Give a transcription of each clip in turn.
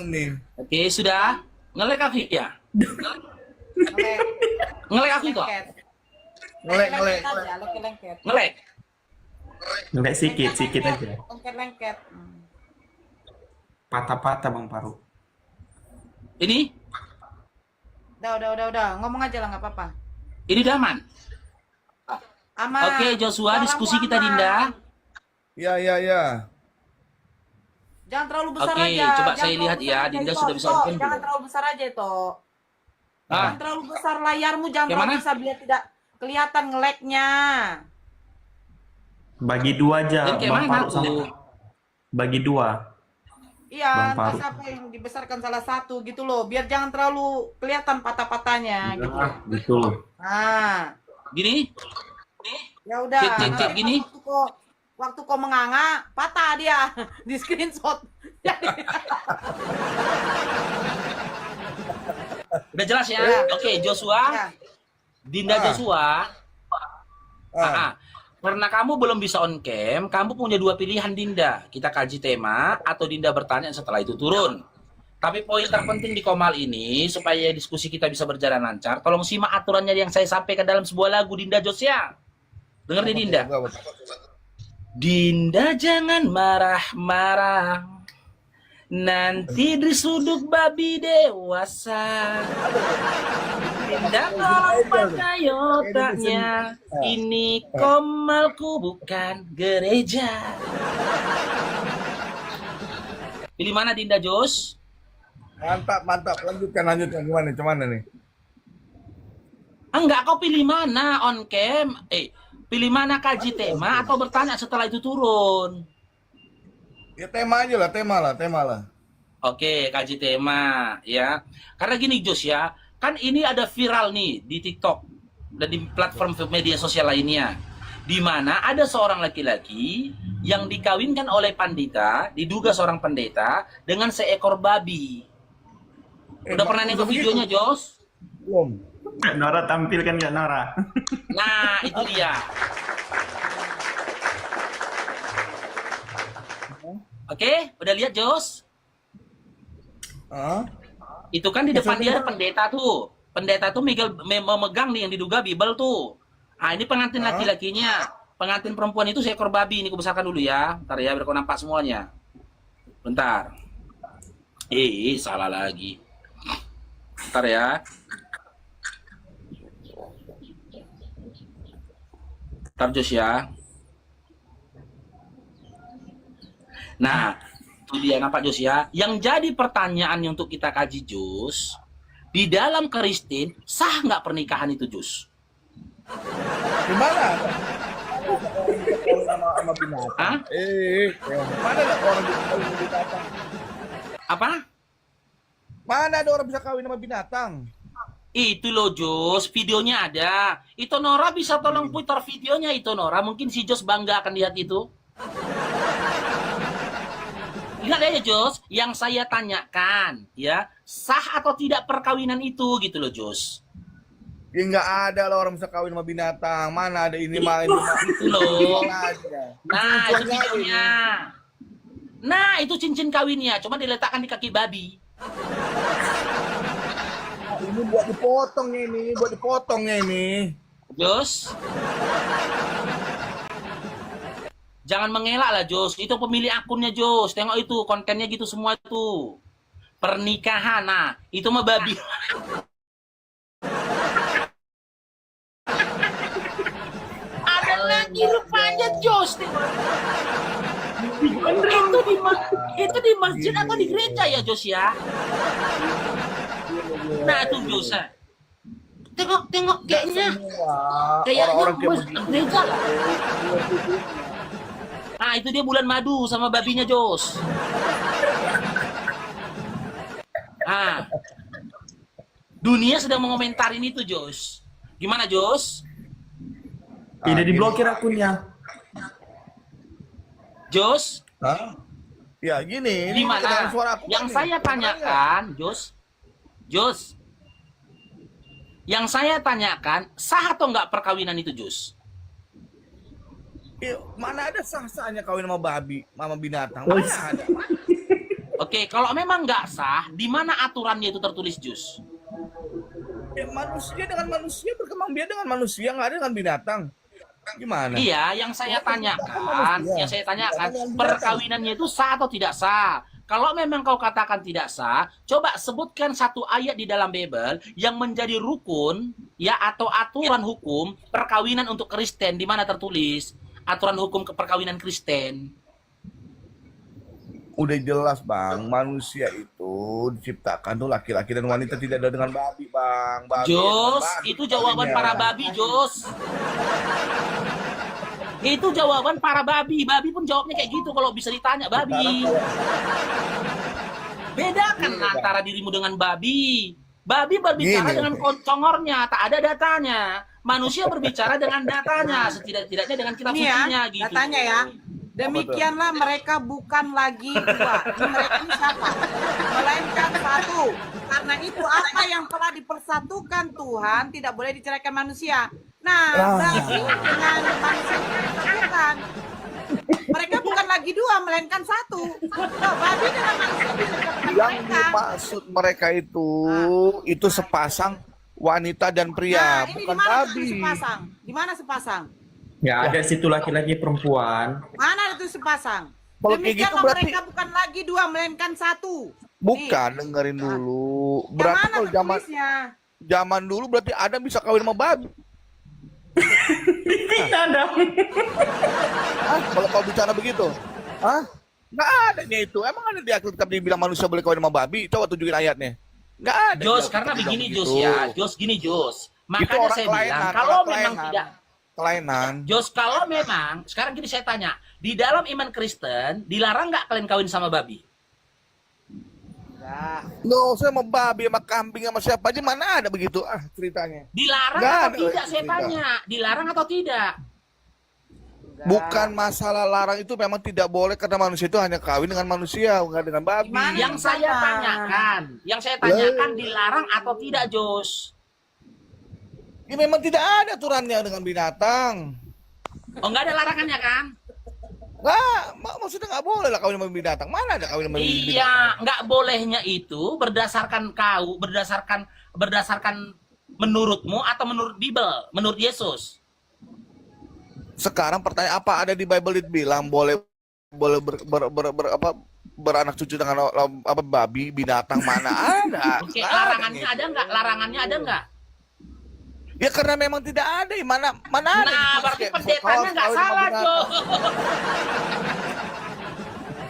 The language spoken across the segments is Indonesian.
nih. Oke, sudah. Ngelek Afif ya? Ngelek, Ngelek Afif kok? lengket. Ngelek, Lengket ngelek. aja, lengket. Ngelek? Enggak sikit aja. Lengket. Patah-patah Bang Paru. Ini? Udah. Ngomong aja lah, nggak apa-apa. Ini Daman? Aman. Oke, Joshua, Suaramu diskusi kita aman. Dinda. Ya. Jangan terlalu besar Oke, aja. coba Jangan saya terlalu lihat besar ya, aja, Dinda Ito. sudah bisa Ito, on cam jangan belum? terlalu besar aja itu. Ah, Jangan terlalu besar layarmu, jangan Yang terlalu mana? besar biar tidak kelihatan ngeleknya. Bagi dua aja dan kayak Bang mana Paru sama. tuh? Bagi dua. Iya, Bang entah Paru. siapa yang dibesarkan salah satu gitu loh, biar jangan terlalu kelihatan patah-patahnya gitu. Betul. Nah, Gini? ya udah. Cek, Nanti pas gini. waktu kau menganga, patah dia di screenshot. Udah jelas ya? Ya. Oke, Joshua. Ya. Dinda Joshua. Ah. Karena kamu belum bisa on cam, kamu punya dua pilihan Dinda. Kita kaji tema atau Dinda bertanya setelah itu turun. Tapi poin terpenting di Komal ini, supaya diskusi kita bisa berjalan lancar, tolong simak aturannya yang saya sampaikan dalam sebuah lagu Dinda Josia. Dengar nih Dinda. Dinda jangan marah-marah, nanti disuduk babi dewasa. Dinda tolong pakai otaknya, ini Komalku bukan gereja. Pilih mana Dinda Jos? Mantap. Lanjutkan. Gimana nih? Enggak, kau pilih mana on cam? Pilih mana kaji tema atau bertanya setelah itu turun? Ya tema aja lah, tema lah. Oke, kaji tema ya. Karena gini Jos ya, kan ini ada viral nih di TikTok dan di platform media sosial lainnya, di mana ada seorang laki-laki yang dikawinkan oleh pandita, diduga seorang pendeta dengan seekor babi. Udah pernah nengok videonya Jos? Belum. Nora tampilkan nggak Nora? Nah, itu dia. Oke, udah lihat Jos? Ah? Itu kan di depan dia ada pendeta tuh. Pendeta tuh memegang nih yang diduga Bible tuh. Ah, ini pengantin laki-lakinya. Pengantin perempuan itu seekor babi. Ini kubesarkan dulu ya. Bentar ya, biar kau nampak semuanya. Bentar. Salah lagi. Bentar ya. Bentar Jos ya. Nah, itu dia nampak Jos ya. Yang jadi pertanyaan untuk kita kaji Jos, di dalam Kristen sah nggak pernikahan itu Jos? Gimana? Sama binatang. Hah? Mana ada orang bisa kawin sama binatang? Apa? Mana ada orang bisa kawin sama binatang? Itu loh Jos, videonya ada. Itu Nora bisa tolong putar videonya itu Nora. Mungkin si Jos bangga akan lihat itu. Ingat ya Jos, yang saya tanyakan ya, sah atau tidak perkawinan itu gitu loh Jos. Ya nggak ada lah orang bisa kawin sama binatang. Mana ada ini mah ini mah. Itu loh. Aja. Nah, itu videonya. Nah, itu cincin kawinnya, cuma diletakkan di kaki babi. Ini buat dipotongnya ini. Jos, jangan mengelak lah Jos. Itu pemilik akunnya Jos. Tengok itu kontennya gitu semua itu. Pernikahan, nah itu mah babi. Ada lagi rupanya Jos. Itu di masjid atau di gereja ya Jos ya? Nah itu Jos. Tengok kayaknya Orang-orang kayak gereja lah. Nah itu dia bulan madu sama babinya Jos. Ah, dunia sedang mengomentarin itu Jos. Gimana Jos? Tidak diblokir akunnya. Jos? Hah? Ya gini. Ini Gimana? kedengaran suara aku Yang kan saya nih. tanyakan, Jos, yang saya tanyakan, sah atau enggak perkawinan itu Jos? Mana ada sah-sahnya kawin sama babi, sama binatang? Oh, Mana ada? Oke, kalau memang nggak sah, di mana aturannya itu tertulis, Jus? Ya, manusia dengan manusia berkembang biak dengan manusia, nggak ada dengan binatang. Gimana? Iya, yang saya tanyakan, perkawinannya itu sah atau tidak sah? Kalau memang kau katakan tidak sah, coba sebutkan satu ayat di dalam Bible yang menjadi rukun ya atau aturan hukum perkawinan untuk Kristen, di mana tertulis aturan hukum perkawinan Kristen. Udah jelas bang, manusia itu diciptakan tuh laki-laki dan wanita, tidak ada dengan babi bang. Babi Jos, babi itu jawaban kawinnya. para babi, Jos. Itu jawaban para babi. Babi pun jawabnya kayak gitu kalau bisa ditanya babi. Bedakan Iya, Bang. antara dirimu dengan babi. Babi berbicara Gini. dengan congornya, tak ada datanya. Manusia berbicara dengan datanya, setidak-tidaknya dengan kitab Ini ya, sucinya gitu. datanya ya. Demikianlah mereka bukan lagi dua. Ini mereka ini siapa? Melainkan satu. Karena itu apa yang telah dipersatukan Tuhan tidak boleh diceraikan manusia. Nah, berarti dengan manusia dipersatukan. Mereka bukan lagi dua, melainkan satu. Loh, babi dengan manusia bisa dikatakan Yang mereka. dimaksud mereka itu sepasang wanita dan pria, Nah, ini bukan di mana babi. itu sepasang? Di mana sepasang? Ya ada situ laki-laki perempuan. Mana itu sepasang? Kalau kayak gitu Demikianlah berarti- mereka bukan lagi dua, melainkan satu. Bukan, dengerin dulu. Yang Berarti mana kalau zaman tertulisnya? zaman dulu berarti Adam bisa kawin sama babi. Tidak ada. Hah? Kalau kau bicara begitu, hah? Nggak ada nih itu. Emang ada di Alkitab dibilang manusia boleh kawin sama babi? Coba tunjukin ayatnya. Nggak ada. Jos, di Alkitab karena dibilang begini begitu. Jos ya. Jos gini Jos. Makanya orang saya kelainan, bilang orang kalau memang kelainan. tidak Kelainan. Jos, kalau memang, sekarang gini saya tanya, di dalam iman Kristen, dilarang nggak kalian kawin sama babi? Enggak. Nggak usah sama babi, sama kambing, sama siapa aja. Mana ada begitu ceritanya. Dilarang Nggak atau ada tidak saya cerita. tanya? Dilarang atau tidak? Enggak. Bukan masalah larang, itu memang tidak boleh karena manusia itu hanya kawin dengan manusia, bukan dengan babi. Gimana? Yang saya tanyakan dilarang atau tidak, Jos? Ya memang tidak ada aturannya dengan binatang. Oh, nggak ada larangannya kan? Nggak, maksudnya nggak boleh lah kawin sama binatang. Mana ada kawin sama binatang? Iya, nggak bolehnya itu berdasarkan menurutmu atau menurut Bible, menurut Yesus. Sekarang pertanyaan apa ada di Bible dibilang boleh beranak cucu dengan apa babi, binatang, mana ada? Oke, Nggak larangannya gitu. ada nggak? Larangannya ada nggak? Ya karena memang tidak ada, mana ada. Nah, gitu. berarti Kayak pendetanya nggak kawin sama salah, binatang. Jo.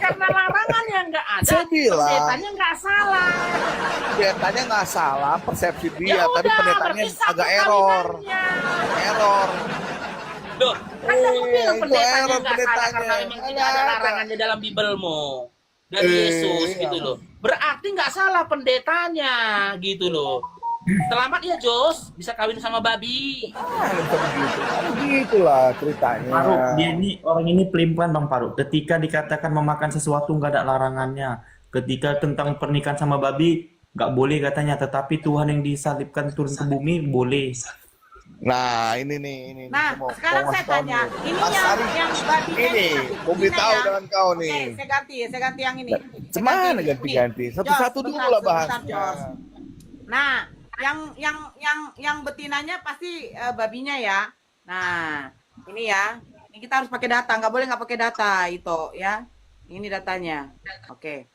Karena larangannya nggak ada, Saya bilang. pendetanya nggak salah. Pendetanya nggak salah, persepsi dia, Ya tapi udah, pendetanya berarti sah agak error. perkawinannya. Error. Loh, kan kamu bilang itu pendetanya error nggak salah pendetanya. karena memang tidak ada Ada. larangannya dalam Biblemu dari Yesus iya. gitu loh. Berarti nggak salah pendetanya gitu loh. Selamat ya Jos, bisa kawin sama babi. Bisa begitu. Begitulah ceritanya. Paruk, dia ini orang ini pelimpan Bang Paruk. Ketika dikatakan memakan sesuatu nggak ada larangannya. Ketika tentang pernikahan sama babi nggak boleh katanya. Tetapi Tuhan yang disalibkan turun ke bumi boleh. Nah, ini. Nah, Saya mau sekarang saya ngasih tahu tanya, nih. ini Mas Ari, yang babi ini, mau beritahu dengan kau Oke, nih. saya ganti yang ini. Semana ganti-ganti? Satu-satu Jos, dulu bentar, lah sebentar, bahasnya. Jos. Nah, yang betinanya pasti babinya ya. Nah, ini ya. Ini kita harus pakai data, nggak boleh nggak pakai data itu ya. Ini datanya. Oke.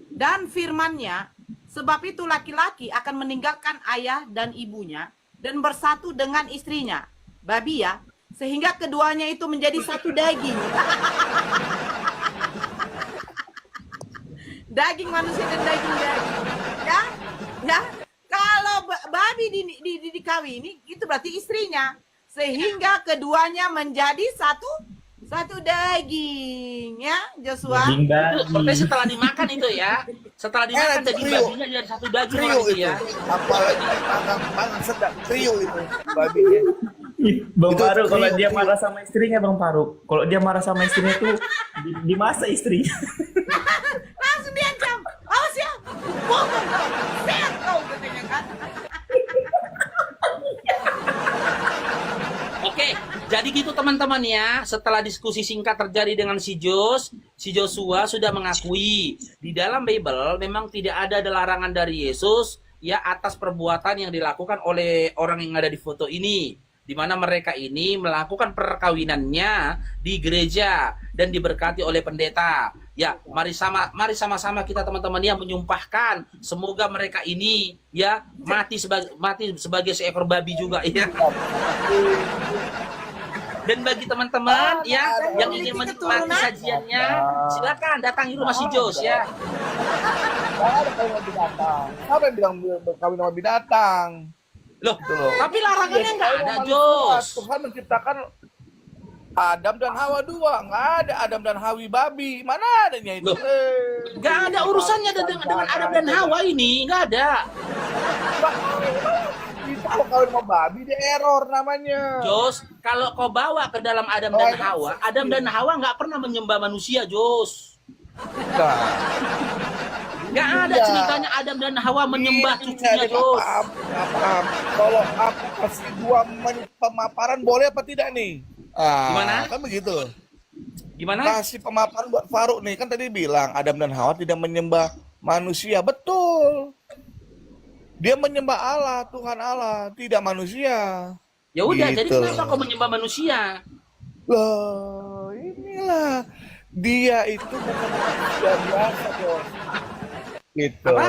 Dan firmannya, sebab itu laki-laki akan meninggalkan ayah dan ibunya dan bersatu dengan istrinya. Babi ya, sehingga keduanya itu menjadi satu daging. Daging manusia dan daging. Ya? Ya? Kalau babi dikawini, itu berarti istrinya. Sehingga keduanya menjadi satu daging, ya, Joshua. Daging Itu babi. berarti setelah dimakan itu ya. Setelah dimakan daging trio. babinya jadi satu daging Trio orang itu itu. ya. Apalagi pangang sedap. Trio itu babinya. Bang Itu Paruk kalau trio, dia trio. marah sama istrinya Bang Paruk. Kalau dia marah sama istrinya tuh dimasak istrinya. Langsung diancam. Awas ya. Potong kau. Sehat kau katanya kan. Oke, jadi gitu teman-teman ya. Setelah diskusi singkat terjadi dengan si Jos, si Joshua sudah mengakui di dalam Bible memang tidak ada larangan dari Yesus ya atas perbuatan yang dilakukan oleh orang yang ada di foto ini, di mana mereka ini melakukan perkawinannya di gereja dan diberkati oleh pendeta. Ya, mari sama-sama kita teman-teman yang menyumpahkan semoga mereka ini ya mati sebagai seekor babi juga ya. Dan bagi teman-teman ya yang ingin menikmati sajiannya, silakan datangi rumah si Jos ya. Ada kawin sama binatang. Siapa yang bilang kawin sama binatang? Loh, Gitu loh. tapi larangannya nggak ada, Manusia, Jos. Tuhan menciptakan Adam dan Hawa dua, nggak ada Adam dan Hawi babi. Mana adanya itu? Loh, nggak ada urusannya dengan Adam dan Hawa ini, nggak ada. Itu kalau kawin sama babi dia error namanya. Jos, kalau kau bawa ke dalam Adam dan Hawa, Adam dan Hawa nggak pernah menyembah manusia, Jos. Nah, Nggak ada ceritanya Adam dan Hawa menyembah cucunya, Jos. Paham. Kalau aku kasih dua pemaparan boleh apa tidak nih? Gimana? Kan begitu. Gimana? Kasih pemaparan buat Faruk nih, kan tadi bilang Adam dan Hawa tidak menyembah manusia. Betul. Dia menyembah Allah, Tuhan Allah, tidak manusia. Ya udah, jadi Gitu. kenapa kau menyembah manusia? Loh, inilah dia itu bukan manusia biasa, Bos. Gitu. Apa?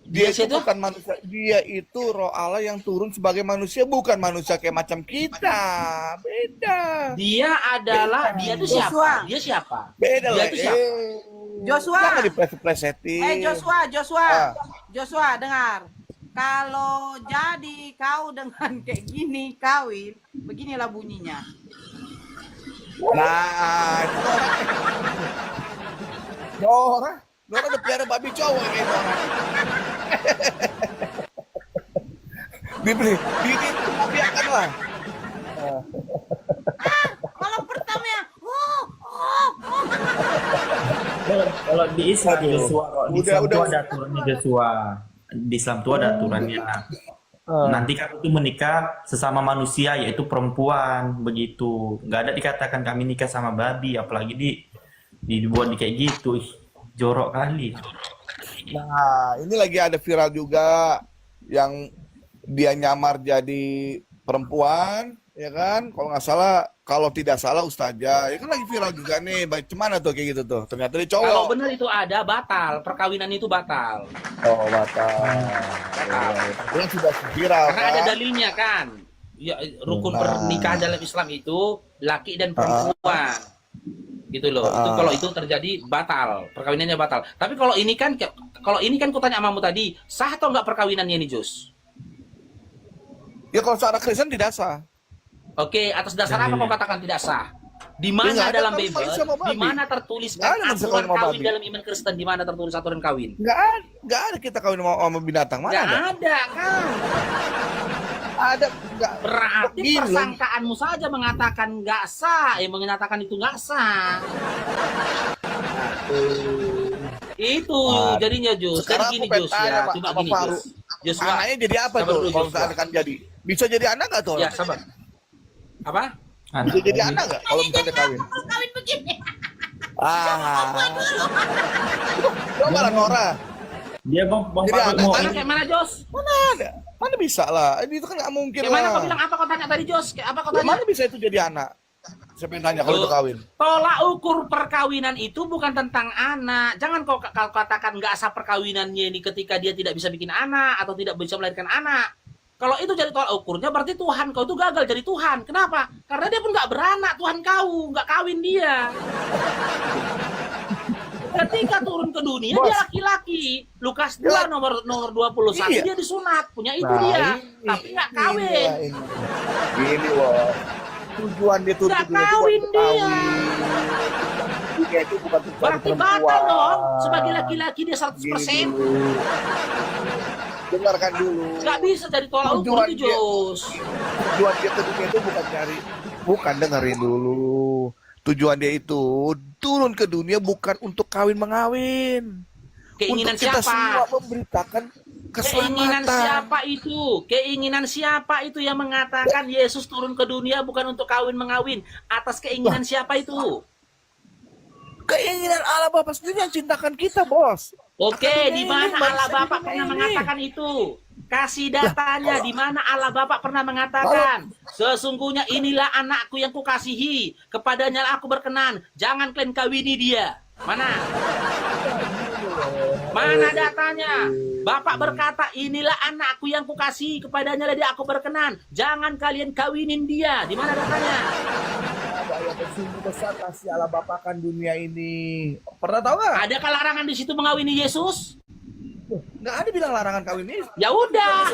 Dia Biasa itu itu? bukan manusia, dia itu roh Allah yang turun sebagai manusia, bukan manusia kayak macam kita. Beda. Dia adalah, dia itu Joshua. siapa? Dia siapa? Beda Dia lah. itu siapa? Joshua. Jangan dipleset-plesetin. Joshua, dengar. Kalau jadi kau dengan kayak gini kawin, beginilah bunyinya. Nah, itu Nora udah pelihara babi cowok kayak Nora. Dibeli, biarkan lah. Malam pertama ya. Kalau di Islam Aduh. Joshua, kalau di Udah, Islam tuh udah. ada aturannya Joshua. Di Islam tuh ada aturannya. Nanti kamu tuh menikah sesama manusia yaitu perempuan begitu. Nggak ada dikatakan kami nikah sama babi, apalagi dibuat kayak gitu. Ih, jorok kali. Nah, ini lagi ada viral juga yang dia nyamar jadi perempuan, ya kan? Kalau nggak salah, kalau tidak salah ustazah, ya kan lagi viral juga nih. Bagaimana tuh kayak gitu tuh? Ternyata dia cowok. Kalau benar itu ada, batal. Perkawinan itu batal. Oh, batal. Dia sudah viral Karena ada kan? dalilnya kan. Ya, rukun Nah. pernikahan dalam Islam itu laki dan perempuan. Gitu loh. Itu kalau itu terjadi batal, perkawinannya batal. Tapi kalau ini kan kutanya amamu tadi, sah atau enggak perkawinannya nih, Jos? Ya kalau secara Kristen tidak sah. Oke, atas dasar apa kau katakan tidak sah? Di mana nggak ada dalam kawin Bible? manusia sama babi. Di mana tertulis Nggak ada manusia aturan kawin sama kawin babi. dalam iman Kristen? Di mana tertulis aturan kawin? Nggak ada kita kawin sama binatang. Mana Nggak ada? ada kan? Ada. Nggak. Berarti Begini loh. persangkaanmu saja mengatakan nggak sah, mengatakan itu nggak sah. Itu jadinya Jos. Jadi Sekarang gini aku pengen Jos tanya, ya, Pak, coba sama gini Faruk. Jos. Joshua, Anaknya jadi apa sabar tuh? dulu, Kalau Joshua. misalnya kan jadi, bisa jadi anak nggak tuh? Ya sabar. Apa? Bisa jadi anak nggak? Kalau misalnya kawin. Kawin begini. Coba lah Nora. Dia bang Jadi Faruk anak- mau Mana kayak mana Jos? Mana ada? Mana bisa lah? Itu kan nggak mungkin Kayak mana lah. kau bilang apa kau tanya tadi Jos? Kayak apa kau Ya, tanya? mana bisa itu jadi anak? Siapa yang tanya kalau itu kawin? Tolak ukur perkawinan itu bukan tentang anak. Jangan kau katakan nggak sah perkawinannya ini ketika dia tidak bisa bikin anak atau tidak bisa melahirkan anak. Kalau itu jadi tolak ukurnya berarti Tuhan kau itu gagal jadi Tuhan. Kenapa? Karena dia pun nggak beranak Tuhan kau, nggak kawin dia. Ketika turun ke dunia Bos. dia laki-laki. Lukas 2 nomor 21 Iya. dia disunat, punya itu Nah, dia. ini- Tapi nggak kawin. Gini loh. Tujuan dia turun Nggak ke dunia itu kawin bukan dia. kawin. Dia itu bukan untuk cari Berarti perempuan. batal dong. Sebagai laki-laki dia 100%. Gini dulu. Dengarkan dulu. Nggak bisa jadi tolak ukur Tujuan itu dia- Jos. Tujuan dia ke dunia itu bukan dengerin dulu. Tujuan dia itu turun ke dunia bukan untuk kawin mengawin. Keinginan Untuk kita semua siapa? memberitakan Keinginan keselamatan. siapa itu? Keinginan siapa itu yang mengatakan Yesus turun ke dunia bukan untuk kawin mengawin? Atas keinginan siapa itu? Keinginan Allah Bapa sendiri yang cintakan kita, Bos. Oke, di mana Bangsa Allah di Bapak dunia pernah ini. mengatakan itu? Kasih datanya di mana Allah Bapak pernah mengatakan, sesungguhnya inilah anakku yang kukasihi, kepadanya aku berkenan, jangan kalian kawini dia. Mana? Mana datanya? Bapak berkata, inilah anakku yang kukasihi, kepadanya lah dia aku berkenan, jangan kalian kawinin dia. Di mana datanya? Sungguh besar kasih Allah Bapa kan dunia ini. Pernah tahu nggak? Adakah larangan di situ mengawini Yesus? Nggak ada bilang larangan kawin ini. Ya udah.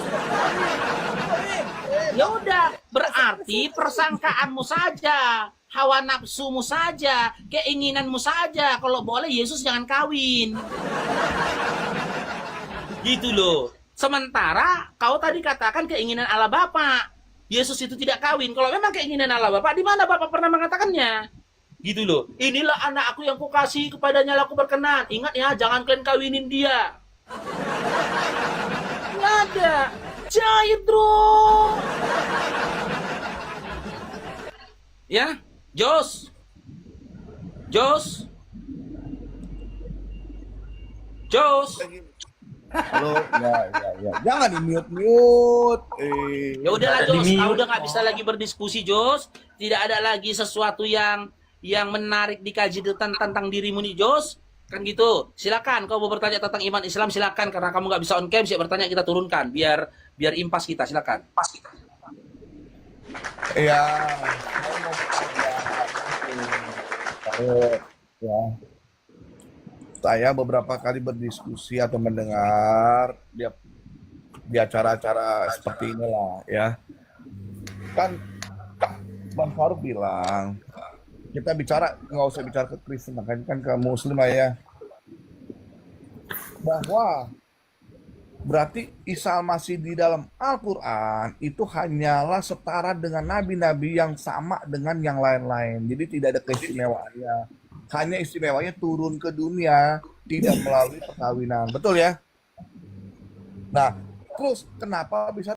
Ya udah, berarti persangkaanmu saja, hawa nafsumu saja, keinginanmu saja. Kalau boleh Yesus jangan kawin. Gitu loh. Sementara kau tadi katakan keinginan Allah Bapa. Yesus itu tidak kawin. Kalau memang keinginan Allah Bapa, di mana Bapak pernah mengatakannya? Gitu loh. Inilah anak aku yang kukasih, kepadanya lah aku berkenan. Ingat ya, jangan kalian kawinin dia. Nggak ada. Jahit, bro. Ya, Jos. Jos. Jos. Halo, ya. Jangan di mute. Ya udahlah Ada Jos, di mute. udah nggak bisa lagi berdiskusi Jos. Tidak ada lagi sesuatu yang menarik dikaji tentang dirimu nih Jos. Kan gitu. Silakan kau mau bertanya tentang iman Islam silakan, karena kamu nggak bisa on cam, siap bertanya kita turunkan biar impas kita, silakan. Pas kita. Ya, ya. Saya beberapa kali berdiskusi atau mendengar di acara-acara seperti inilah ya. Kan Bang Faruk bilang kita bicara nggak usah bicara ke Kristen, kan ke Muslim ya. Bahwa berarti Isa Al-Masih di dalam Al-Quran itu hanyalah setara dengan nabi-nabi yang sama dengan yang lain-lain. Jadi tidak ada keistimewaannya. Hanya istimewanya turun ke dunia, tidak melalui perkawinan. Betul ya? Nah, terus kenapa bisa